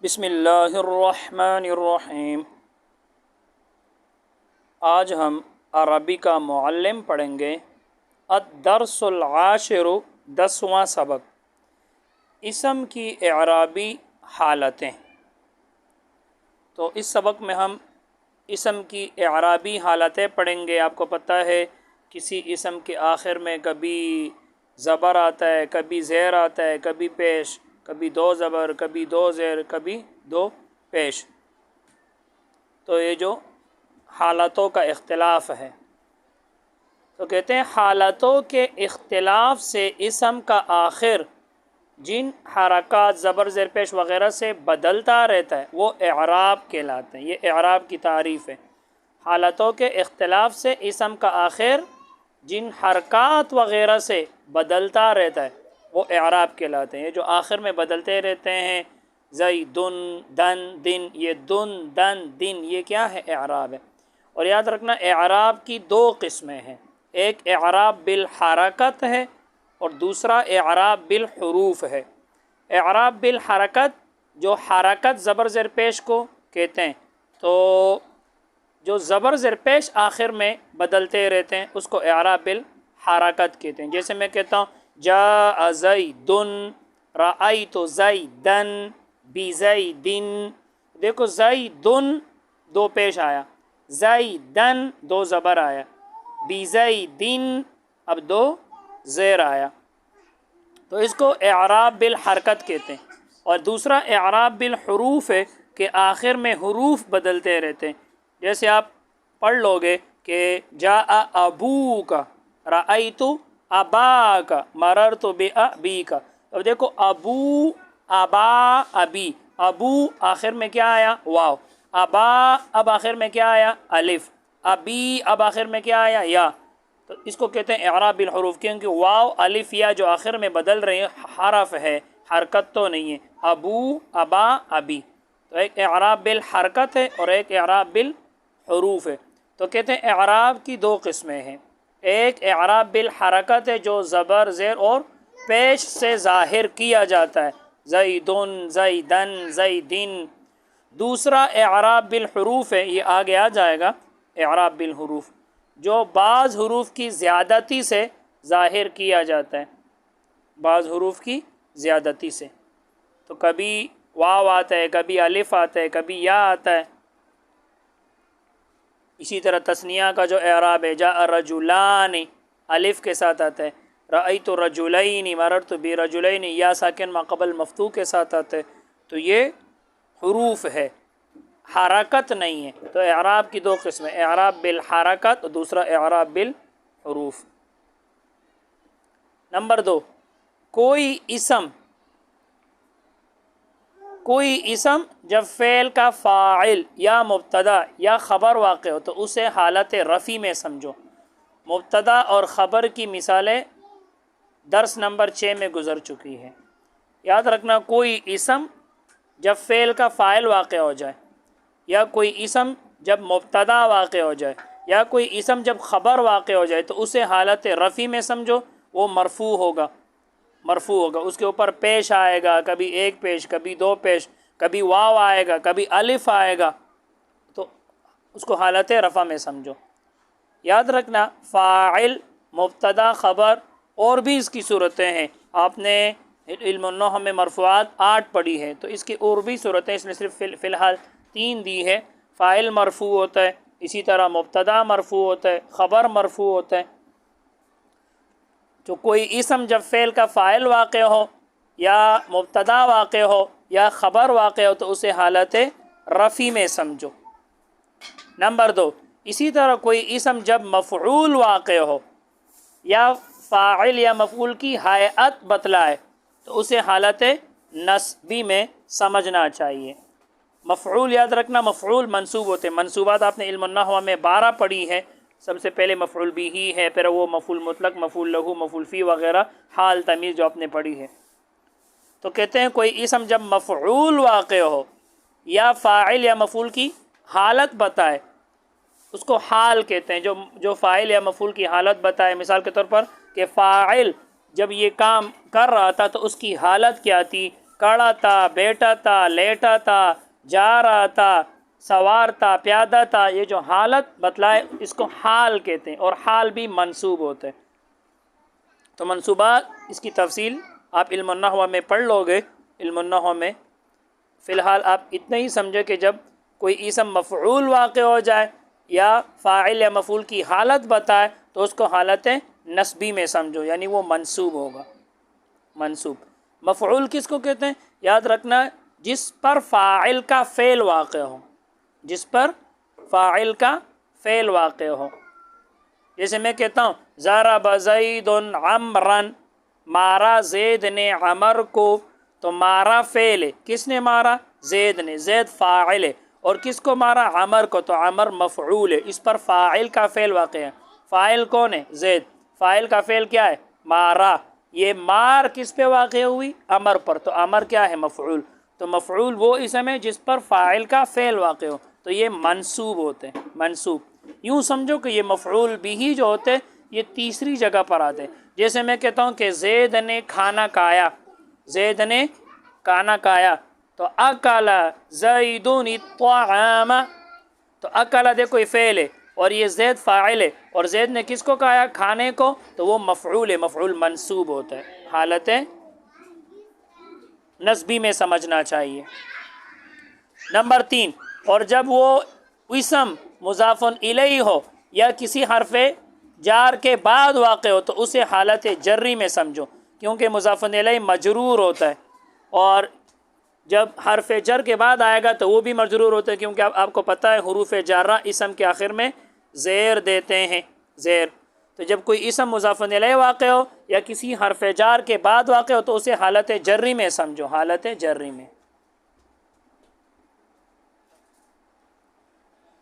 بسم اللہ الرحمن الرحیم۔ آج ہم عربی کا معلم پڑھیں گے۔ الدرس العاشر، 10واں سبق، اسم کی اعرابی حالتیں۔ تو اس سبق میں ہم اسم کی اعرابی حالتیں پڑھیں گے۔ آپ کو پتہ ہے کسی اسم کے آخر میں کبھی زبر آتا ہے، کبھی زیر آتا ہے، کبھی پیش، کبھی دو زبر، کبھی دو زیر، کبھی دو پیش۔ تو یہ جو حالتوں کا اختلاف ہے، تو کہتے ہیں حالتوں کے اختلاف سے اسم کا آخر جن حرکات زبر زیر پیش وغیرہ سے بدلتا رہتا ہے وہ اعراب کہلاتے ہیں۔ یہ اعراب کی تعریف ہے۔ حالتوں کے اختلاف سے اسم کا آخر جن حرکات وغیرہ سے بدلتا رہتا ہے وہ اعراب کہلاتے ہیں۔ یہ جو آخر میں بدلتے رہتے ہیں، زیدن، دن، دن، یہ دن، دن، دن، یہ کیا ہے؟ اعراب ہے۔ اور یاد رکھنا اعراب کی دو قسمیں ہیں، ایک اعراب بالحرکت ہے اور دوسرا اعراب بالحروف ہے۔ اعراب بالحرکت جو حرکت زبر زیر پیش کو کہتے ہیں، تو جو زبر زیر پیش آخر میں بدلتے رہتے ہیں اس کو اعراب بالحرکت کہتے ہیں۔ جیسے میں کہتا ہوں جاء زیدن، رأیت زیدن، بزیدن۔ دیکھو زیدن دو پیش آیا، زیدن دو زبر آیا، بزیدن اب دو زیر آیا، تو اس کو اعراب بالحرکت کہتے ہیں۔ اور دوسرا اعراب بالحروف ہے کہ آخر میں حروف بدلتے رہتے ہیں۔ جیسے آپ پڑھ لو گے کہ جاء ابوک، رأیت اباک، مررت بابیک۔ اب دیکھو ابو، ابا، ابی، ابو آخر میں کیا آیا؟ واو۔ ابا اب آخر میں کیا آیا؟ الف۔ ابی اب آخر میں کیا آیا؟ یا۔ تو اس کو کہتے ہیں اعراب بالحروف، کیونکہ واو، الف، یا جو آخر میں بدل رہے ہیں حرف ہے، حرکت تو نہیں ہے۔ ابو، ابا، ابی، تو ایک اعراب بالحرکت ہے اور ایک اعراب بالحروف ہے۔ تو کہتے ہیں اعراب کی دو قسمیں ہیں، ایک اعراب بالحرکت ہے جو زبر زیر اور پیش سے ظاہر کیا جاتا ہے، زیدن، زیدن، زیدن۔ دوسرا اعراب بالحروف ہے، یہ آگے آ جائے گا اعراب بالحروف، جو بعض حروف کی زیادتی سے ظاہر کیا جاتا ہے، بعض حروف کی زیادتی سے۔ تو کبھی واو آتا ہے، کبھی الف آتا ہے، کبھی یا آتا ہے۔ اسی طرح تثنیہ کا جو اعراب ہے جاء رجلان، الف کے ساتھ آتا ہے، رأیت رجلین، مررت برجلین، یا ساکن ما قبل مفتوح کے ساتھ آتا ہے۔ تو یہ حروف ہے، حرکت نہیں ہے۔ تو اعراب کی دو قسمیں، اعراب بالحرکت اور دوسرا اعراب بالحروف۔ نمبر 2، کوئی اسم جب فعل کا فاعل یا مبتدا یا خبر واقع ہو تو اسے حالت رفع میں سمجھو۔ مبتدا اور خبر کی مثالیں درس نمبر 6 میں گزر چکی ہے۔ یاد رکھنا کوئی اسم جب فعل کا فاعل واقع ہو جائے، یا کوئی اسم جب مبتدا واقع ہو جائے، یا کوئی اسم جب خبر واقع ہو جائے تو اسے حالت رفع میں سمجھو، وہ مرفوع ہوگا، مرفوع ہوگا۔ اس کے اوپر پیش آئے گا، کبھی ایک پیش، کبھی دو پیش، کبھی واو آئے گا، کبھی الف آئے گا، تو اس کو حالت رفع میں سمجھو۔ یاد رکھنا فاعل، مبتدا، خبر اور بھی اس کی صورتیں ہیں۔ آپ نے علم النحو میں مرفوعات 8 پڑھی ہے، تو اس کی اور بھی صورتیں، اس نے صرف فی الحال 3 دی ہے۔ فاعل مرفوع ہوتا ہے، اسی طرح مبتدا مرفوع ہوتا ہے، خبر مرفوع ہوتا ہے۔ تو کوئی اسم جب فعل کا فاعل واقع ہو یا مبتدا واقع ہو یا خبر واقع ہو تو اسے حالت رفع میں سمجھو۔ نمبر 2، اسی طرح کوئی اسم جب مفعول واقع ہو یا فاعل یا مفعول کی ہیئت بتلائے تو اسے حالت نصبی میں سمجھنا چاہیے۔ مفعول یاد رکھنا مفعول منصوب ہوتے ہیں۔ منصوبات آپ نے علم النحو میں 12 پڑھی ہے۔ سب سے پہلے مفعول بھی ہے، پھر وہ مفعول مطلق، مفعول لہو، مفعول فی وغیرہ، حال، تمیز جو آپ نے پڑھی ہے۔ تو کہتے ہیں کوئی اسم جب مفعول واقع ہو یا فاعل یا مفعول کی حالت بتائے اس کو حال کہتے ہیں، جو فاعل یا مفعول کی حالت بتائے۔ مثال کے طور پر کہ فاعل جب یہ کام کر رہا تھا تو اس کی حالت کیا تھی؟ کھڑا تھا، بیٹھا تھا، لیٹا تھا، جا رہا تھا، سوار تھا، پیادہ تھا، یہ جو حالت بتلائے اس کو حال کہتے ہیں، اور حال بھی منصوب ہوتے ہیں۔ تو منصوبات اس کی تفصیل آپ علم النحو میں پڑھ لو گے۔ علم النحو میں فی الحال آپ اتنا ہی سمجھے کہ جب کوئی اسم مفعول واقع ہو جائے یا فاعل یا مفعول کی حالت بتائے تو اس کو حالت نسبی میں سمجھو، یعنی وہ منصوب ہوگا۔ منصوب مفعول کس کو کہتے ہیں؟ یاد رکھنا، جس پر فاعل کا فعل واقع ہو، جس پر فاعل کا فعل واقع ہو۔ جیسے میں کہتا ہوں ضرب زید عمرا، مارا زید نے عمر کو، تو مارا فعل ہے، کس نے مارا؟ زید نے، زید فاعل ہے، اور کس کو مارا؟ عمر کو، تو عمر مفعول ہے، اس پر فاعل کا فعل واقع ہے۔ فاعل کون ہے؟ زید، فاعل کا فعل کیا ہے؟ مارا، یہ مار کس پہ واقع ہوئی؟ عمر پر، تو عمر کیا ہے؟ مفعول۔ تو مفعول وہ اسم ہے جس پر فاعل کا فعل واقع ہو، تو یہ منصوب ہوتے ہیں۔ منصوب یوں سمجھو کہ یہ مفعول بھی جو ہوتے ہیں یہ تیسری جگہ پر آتے ہیں۔ جیسے میں کہتا ہوں کہ زید نے کھانا کھایا، زید نے کھانا کھایا، تو اکل زید الطعام، تو اکل دیکھو یہ فعل ہے اور یہ زید فاعل ہے، اور زید نے کس کو کھایا؟ کھانے کو، تو وہ مفعول ہے، مفعول منصوب ہوتا ہے، حالت نسبی میں سمجھنا چاہیے۔ نمبر 3، اور جب وہ اسم مضاف الیہ ہو یا کسی حرف جار کے بعد واقع ہو تو اسے حالت جری میں سمجھو، کیونکہ مضاف الیہ مجرور ہوتا ہے، اور جب حرف جر کے بعد آئے گا تو وہ بھی مجرور ہوتا ہے، کیونکہ آپ کو پتہ ہے حروف جارہ اسم کے آخر میں زیر دیتے ہیں، زیر۔ تو جب کوئی اسم مضاف الیہ واقع ہو یا کسی حرف جار کے بعد واقع ہو تو اسے حالت جری میں سمجھو، حالت جری میں۔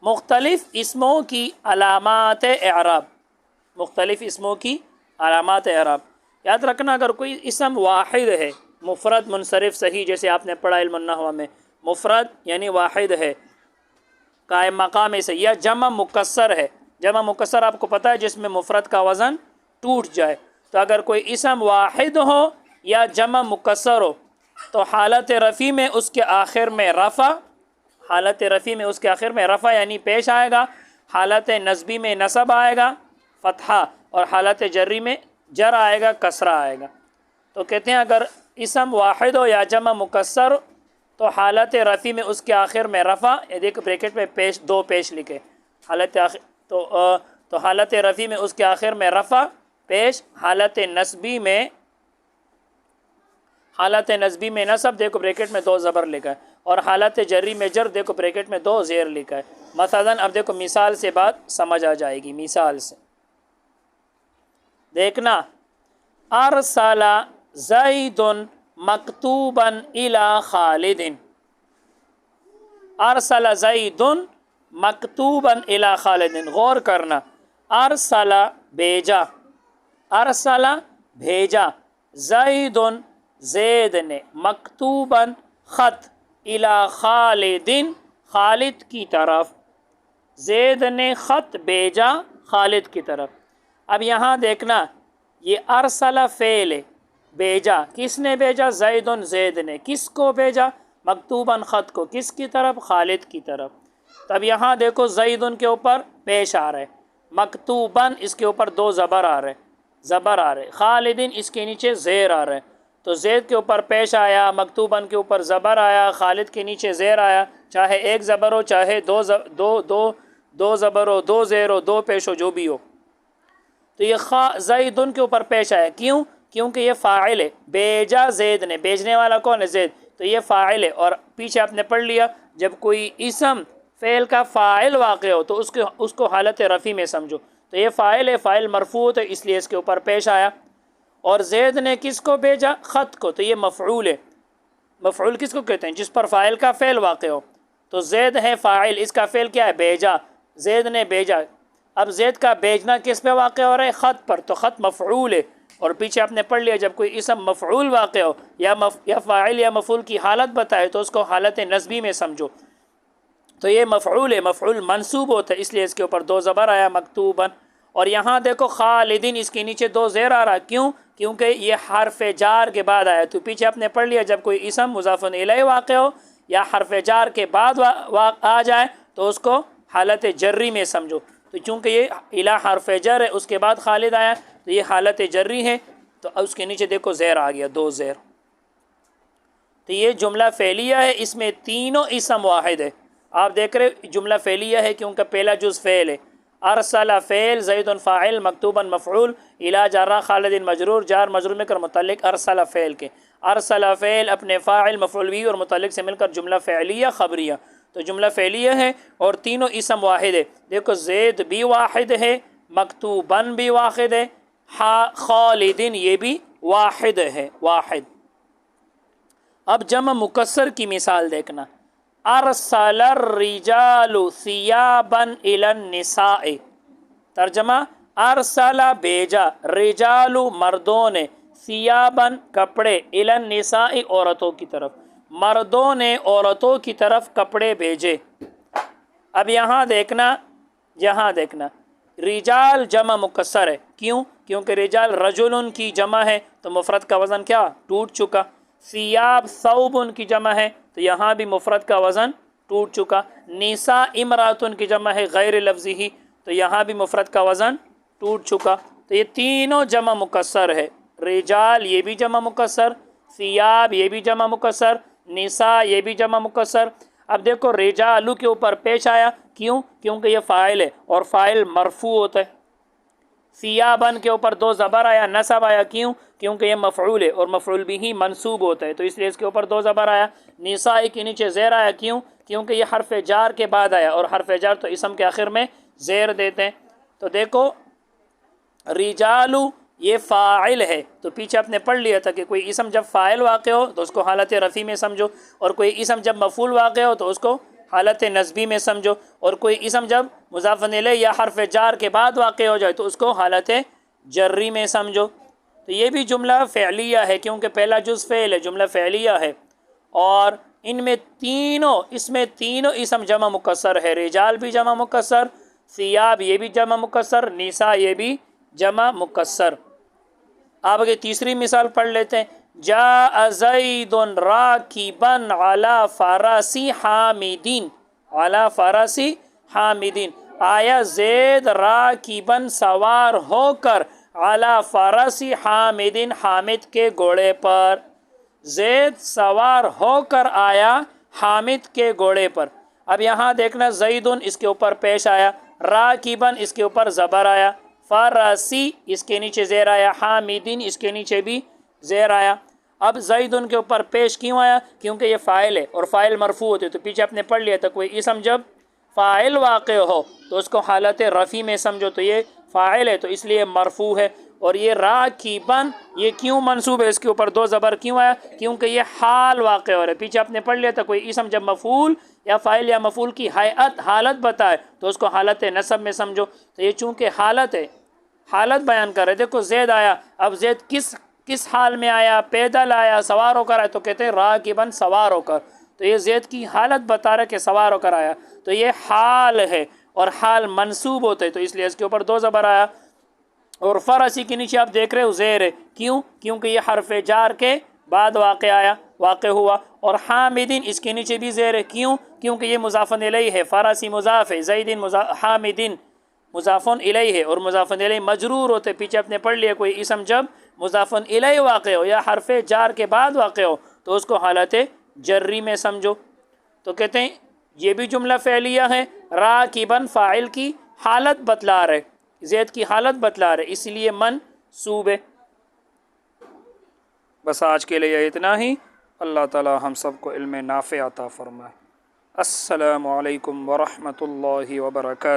مختلف اسموں کی علامات اعراب، مختلف اسموں کی علامات اعراب۔ یاد رکھنا اگر کوئی اسم واحد ہے، مفرد منصرف صحیح، جیسے آپ نے پڑھا علم النحو میں، مفرد یعنی واحد ہے، قائم مقام سے، یا جمع مکسر ہے۔ جمع مکسر آپ کو پتہ ہے جس میں مفرد کا وزن ٹوٹ جائے، تو اگر کوئی اسم واحد ہو یا جمع مکسر ہو تو حالت رفع میں اس کے آخر میں رفع، حالت رفع میں اس کے آخر میں رفع یعنی پیش آئے گا، حالت نصبی میں نصب آئے گا فتحہ، اور حالت جری میں جر آئے گا کسرہ آئے گا۔ تو کہتے ہیں اگر اسم واحد ہو یا جمع مکسر تو حالت رفع میں اس کے آخر میں رفع، یہ دیکھ بریکٹ میں پیش دو پیش لکھے، حالت تو حالت رفع میں اس کے آخر میں رفع پیش، حالت نصبی میں نصب دیکھو بریکٹ میں دو زبر لکھا ہے، اور حالت جری میں جر دیکھو بریکٹ میں دو زیر لکھا ہے۔ مثلا اب دیکھو مثال سے بات سمجھ آ جائے گی، مثال سے دیکھنا، ارسل زید مکتوبا الی خالد، ارسل زید مکتوبا الی خالد، غور کرنا، ارسل بھیجا، ارسل بھیجا، زید زید نے، مکتوبا خط، الی خالد خالد کی طرف، زید نے خط بھیجا خالد کی طرف۔ اب یہاں دیکھنا یہ ارسل فعل ہے، بھیجا کس نے بھیجا؟ زید، زید نے، کس کو بھیجا؟ مکتوباً خط کو، کس کی طرف؟ خالد کی طرف۔ تب یہاں دیکھو زید کے اوپر پیش آ رہے، مکتوباً اس کے اوپر دو زبر آ رہے، زبر آ رہے، خالدین اس کے نیچے زیر آ رہے، تو زید کے اوپر پیش آیا، مکتوباً کے اوپر زبر آیا، خالد کے نیچے زیر آیا، چاہے ایک زبر ہو چاہے دو زبر ہو، دو زیر ہو، دو پیش ہو، جو بھی ہو، تو یہ زیدن کے اوپر پیش آیا، کیوں؟ کیونکہ یہ فاعل ہے، بھیجا زید نے، بھیجنے والا کون ہے؟ زید، تو یہ فاعل ہے، اور پیچھے آپ نے پڑھ لیا جب کوئی اسم فعل کا فاعل واقع ہو تو اس کو حالت رفع میں سمجھو، تو یہ فاعل ہے، فاعل مرفوع ہے اس لیے اس کے اوپر پیش آیا، اور زید نے کس کو بھیجا؟ خط کو، تو یہ مفعول ہے۔ مفعول کس کو کہتے ہیں؟ جس پر فاعل کا فعل واقع ہو، تو زید ہے فاعل، اس کا فعل کیا ہے؟ بھیجا، زید نے بھیجا۔ اب زید کا بھیجنا کس پہ واقع ہو رہا ہے؟ خط پر، تو خط مفعول ہے، اور پیچھے آپ نے پڑھ لیا جب کوئی اسم مفعول واقع ہو یا فاعل یا مفعول کی حالت بتائے تو اس کو حالت نصبی میں سمجھو، تو یہ مفعول ہے، مفعول منصوب ہوتا ہے اس لیے اس کے اوپر دو زبر آیا، مکتوباً۔ اور یہاں دیکھو خالدین اس کے نیچے دو زیر آ رہا، کیوں؟ کیونکہ یہ حرف جار کے بعد آیا. تو پیچھے آپ نے پڑھ لیا جب کوئی اسم مضاف الیہ واقع ہو یا حرف جار کے بعد آ جائے تو اس کو حالت جری میں سمجھو. تو چونکہ یہ الی حرف جر ہے اس کے بعد خالد آیا تو یہ حالت جری ہے. تو اس کے نیچے دیکھو زیر آ گیا, 2 زیر. تو یہ جملہ فعلیہ ہے, اس میں تینوں اسم واحد ہے. آپ دیکھ رہے جملہ فعلیہ ہے کیونکہ پہلا جز فعل ہے. ارسل فعل, زید فاعل, مکتوبا مفعول, الی جارہ خالد مجرور, جار مجرور میں کر متعلق ارسل فعل کے. ارسل فعل اپنے فاعل مفعول بھی اور متعلق سے مل کر جملہ فعلیہ خبریہ. تو جملہ فعلیہ ہے اور تینوں اسم واحد ہے. دیکھو زید بھی واحد ہے, مکتوباً بھی واحد ہے, خالدین یہ بھی واحد ہے, واحد. اب جمع مکسر کی مثال دیکھنا. ارسل الرجال ثیابا الی النساء. ترجمہ ارسل بھیجا, رجال مردوں نے, ثیابا کپڑے, الی النساء عورتوں کی طرف, مردوں نے عورتوں کی طرف کپڑے بھیجے. اب یہاں دیکھنا رجال جمع مکسر ہے. کیوں؟ کیونکہ رجال رجل کی جمع ہے تو مفرد کا وزن کیا ٹوٹ چکا. ثیاب ثوب کی جمع ہے تو یہاں بھی مفرد کا وزن ٹوٹ چکا. نساء امراتن کی جمع ہے غیر لفظی ہی تو یہاں بھی مفرد کا وزن ٹوٹ چکا. تو یہ تینوں جمع مکسر ہے. رجال یہ بھی جمع مکسر, ثیاب یہ بھی جمع مکسر, نساء یہ بھی جمع مکسر. اب دیکھو رجالو کے اوپر پیش آیا. کیوں؟ کیونکہ یہ فاعل ہے اور فاعل مرفوع ہوتا ہے. ثیابن کے اوپر 2 زبر آیا, نصب آیا. کیوں؟ کیونکہ یہ مفعول ہے اور مفعول بھی منصوب ہوتا ہے تو اس لیے اس کے اوپر 2 زبر آیا. نساء کے نیچے زیر آیا. کیوں؟ کیونکہ یہ حرف جار کے بعد آیا اور حرف جار تو اسم کے آخر میں زیر دیتے ہیں. تو دیکھو رجالو یہ فاعل ہے تو پیچھے آپ نے پڑھ لیا تھا کہ کوئی اسم جب فاعل واقع ہو تو اس کو حالت رفع میں سمجھو, اور کوئی اسم جب مفعول واقع ہو تو اس کو حالت نصبی میں سمجھو, اور کوئی اسم جب مضاف الیہ یا حرف جار کے بعد واقع ہو جائے تو اس کو حالت جری میں سمجھو. تو یہ بھی جملہ فعلیہ ہے کیونکہ پہلا جز فعل ہے, جملہ فعلیہ ہے. اور اس میں تینوں اسم جمع مکسر ہے. رجال بھی جمع مکسر, ثیاب یہ بھی جمع مکسر, نساء یہ بھی جمع مکسر. آپ آگے تیسری مثال پڑھ لیتے ہیں. جاء زید راکبا علی فرس حامدین, علی فرس حامدین. آیا زید راکبا سوار ہو کر علی فرس حامدین, حامد کے گھوڑے پر. زید سوار ہو کر آیا حامد کے گھوڑے پر. اب یہاں دیکھنا زیدن اس کے اوپر پیش آیا, راکبا اس کے اوپر زبر آیا, فرسی اس کے نیچے زیر آیا, حامدین اس کے نیچے بھی زیر آیا. اب زیدن کے اوپر پیش کیوں آیا؟ کیونکہ یہ فاعل ہے اور فاعل مرفوع ہوتے تو پیچھے آپ نے پڑھ لیا تھا کوئی اسم جب فاعل واقع ہو تو اس کو حالت رفع میں سمجھو. تو یہ فاعل ہے تو اس لیے مرفوع ہے. اور یہ راکبن یہ کیوں منصوب ہے, اس کے اوپر 2 زبر کیوں آیا؟ کیونکہ یہ حال واقع ہو رہا ہے. پیچھے آپ نے پڑھ لیا تھا کوئی اسم جب مفعول یا فاعل یا مفعول کی حالت بتائے تو اس کو حالت نصب میں سمجھو. تو یہ چونکہ حالت ہے, حالت بیان کر رہے. دیکھو زید آیا, اب زید کس حال میں آیا؟ پیدل آیا, سوار ہو کر آیا, تو کہتے ہیں راکبن سوار ہو کر. تو یہ زید کی حالت بتا رہا ہے کہ سوار ہو کر آیا. تو یہ حال ہے اور حال منصوب ہوتا ہے تو اس لیے اس کے اوپر 2 زبر آیا. اور فرسی کے نیچے آپ دیکھ رہے ہو زیر ہے. کیوں؟ کیونکہ یہ حرف جار کے بعد واقع ہوا. اور حامدین اس کے نیچے بھی زیر ہے. کیوں؟ کیونکہ یہ مضاف الیہ ہے, فرسی مضاف ہے, زیدین حامدین مضاف الیہ ہے اور مضاف الیہ مجرور ہوتے. پیچھے آپ نے پڑھ لیا کوئی اسم جب مضاف الیہ واقع ہو یا حرف جار کے بعد واقع ہو تو اس کو حالت جری میں سمجھو. تو کہتے ہیں یہ بھی جملہ فعلیہ ہے. راکبن فاعل کی حالت بتلا رہے, زید کی حالت بتلا رہے, اس لیے منصوب ہے. بس آج کے لیے اتنا ہی. اللہ تعالی ہم سب کو علم نافع عطا فرمائے. السلام علیکم ورحمۃ اللہ وبرکاتہ.